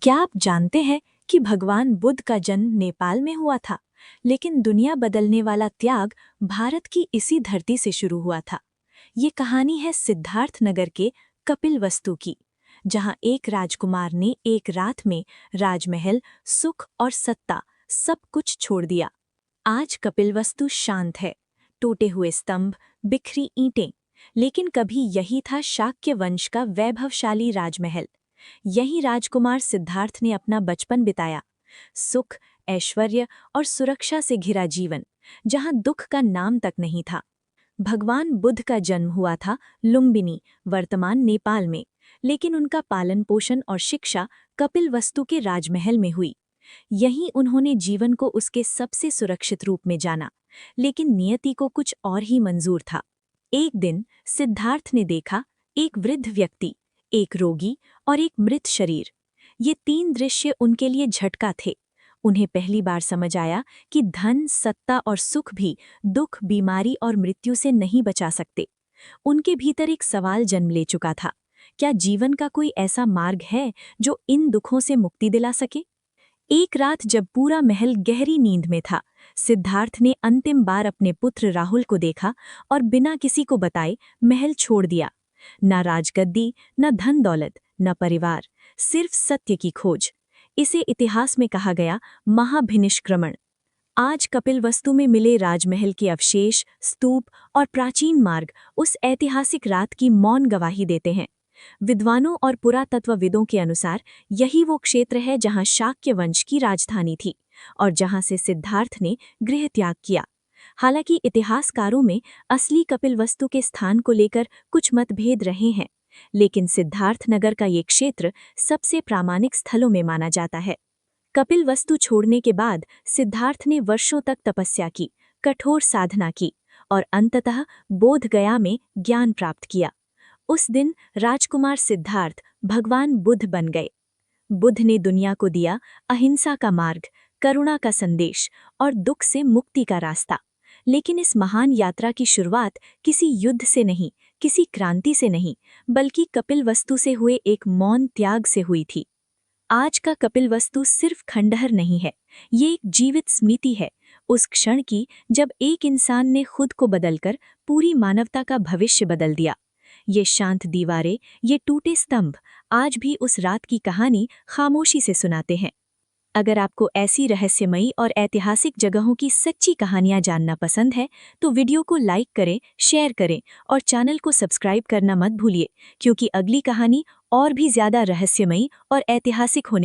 क्या आप जानते हैं कि भगवान बुद्ध का जन्म नेपाल में हुआ था, लेकिन दुनिया बदलने वाला त्याग भारत की इसी धरती से शुरू हुआ था। ये कहानी है सिद्धार्थनगर के कपिलवस्तु की, जहाँ एक राजकुमार ने एक रात में राजमहल, सुख और सत्ता सब कुछ छोड़ दिया। आज कपिलवस्तु शांत है, टूटे हुए स्तंभ, बिखरी ईंटें, लेकिन कभी यही था शाक्य वंश का वैभवशाली राजमहल। यही राजकुमार सिद्धार्थ ने अपना बचपन बिताया, सुख, ऐश्वर्य और सुरक्षा से घिरा जीवन, जहां दुख का नाम तक नहीं था। भगवान बुद्ध का जन्म हुआ था लुम्बिनी, वर्तमान नेपाल में, लेकिन उनका पालन पोषण और शिक्षा कपिलवस्तु के राजमहल में हुई। यहीं उन्होंने जीवन को उसके सबसे सुरक्षित रूप में जाना, लेकिन नियति को कुछ और ही मंजूर था। एक दिन सिद्धार्थ ने देखा, एक वृद्ध व्यक्ति, एक रोगी और एक मृत शरीर। ये तीन दृश्य उनके लिए झटका थे। उन्हें पहली बार समझ आया कि धन, सत्ता और सुख भी दुख, बीमारी और मृत्यु से नहीं बचा सकते। उनके भीतर एक सवाल जन्म ले चुका था, क्या जीवन का कोई ऐसा मार्ग है जो इन दुखों से मुक्ति दिला सके? एक रात जब पूरा महल गहरी नींद में था, सिद्धार्थ ने अंतिम बार अपने पुत्र राहुल को देखा और बिना किसी को बताए महल छोड़ दिया। न राजगद्दी, न धन दौलत, न परिवार, सिर्फ सत्य की खोज। इसे इतिहास में कहा गया महाभिनिष्क्रमण। आज कपिलवस्तु में मिले राजमहल के अवशेष, स्तूप और प्राचीन मार्ग उस ऐतिहासिक रात की मौन गवाही देते हैं। विद्वानों और पुरातत्वविदों के अनुसार यही वो क्षेत्र है जहां शाक्य वंश की राजधानी थी और जहां से सिद्धार्थ ने गृह त्याग किया। हालांकि इतिहासकारों में असली कपिलवस्तु के स्थान को लेकर कुछ मतभेद रहे हैं, लेकिन सिद्धार्थनगर का ये क्षेत्र सबसे प्रामाणिक स्थलों में माना जाता है। कपिलवस्तु छोड़ने के बाद सिद्धार्थ ने वर्षों तक तपस्या की, कठोर साधना की और अंततः बोधगया में ज्ञान प्राप्त किया। उस दिन राजकुमार सिद्धार्थ भगवान बुद्ध बन गए। बुद्ध ने दुनिया को दिया अहिंसा का मार्ग, करुणा का संदेश और दुख से मुक्ति का रास्ता। लेकिन इस महान यात्रा की शुरुआत किसी युद्ध से नहीं, किसी क्रांति से नहीं, बल्कि कपिलवस्तु से हुए एक मौन त्याग से हुई थी। आज का कपिलवस्तु सिर्फ खंडहर नहीं है, ये एक जीवित स्मृति है उस क्षण की जब एक इंसान ने खुद को बदलकर पूरी मानवता का भविष्य बदल दिया। ये शांत दीवारें, ये टूटे स्तंभ आज भी उस रात की कहानी खामोशी से सुनाते हैं। अगर आपको ऐसी रहस्यमयी और ऐतिहासिक जगहों की सच्ची कहानियां जानना पसंद है, तो वीडियो को लाइक करें, शेयर करें और चैनल को सब्सक्राइब करना मत भूलिए, क्योंकि अगली कहानी और भी ज्यादा रहस्यमयी और ऐतिहासिक होने